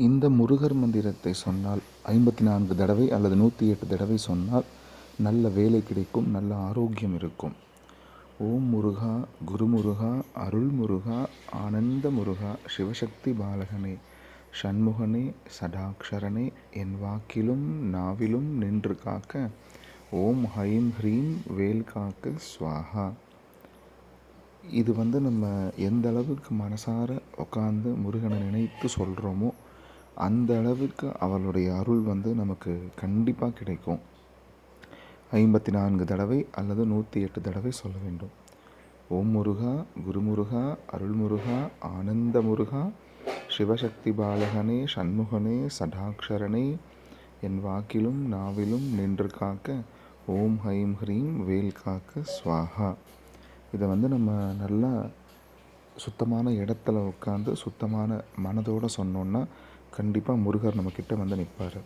இந்த முருகர் மந்திரத்தை சொன்னால் 54 தடவை அல்லது 108 தடவை சொன்னால் நல்ல வேலை கிடைக்கும், நல்ல ஆரோக்கியம் இருக்கும். ஓம் முருகா, குருமுருகா, அருள் முருகா, ஆனந்த முருகா, சிவசக்தி பாலகனே, ஷண்முகனே, சடாக்ஷரனே, என் வாக்கிலும் நாவிலும் நின்று காக்க ஓம் ஹைம் ஹ்ரீம் வேல் காக்க ஸ்வாஹா. இது நம்ம எந்த அளவுக்கு மனசார உட்காந்து முருகனை நினைத்து சொல்கிறோமோ அந்த அளவுக்கு அவளுடைய அருள் நமக்கு கண்டிப்பாக கிடைக்கும். 54 தடவை அல்லது 108 தடவை சொல்ல வேண்டும். ஓம் முருகா, குருமுருகா, அருள்முருகா, ஆனந்த முருகா, சிவசக்தி பாலகனே, ஷண்முகனே, சடாக்ஷரனே, என் வாக்கிலும் நாவிலும் நின்று காக்க ஓம் ஹைம் ஹ்ரீம் வேல் காக்க ஸ்வாஹா. இதை நம்ம நல்லா சுத்தமான இடத்துல உட்காந்து சுத்தமான மனதோடு சொன்னோன்னா கண்டிப்பாக முருகர் நம்மக்கிட்ட நிற்பார்.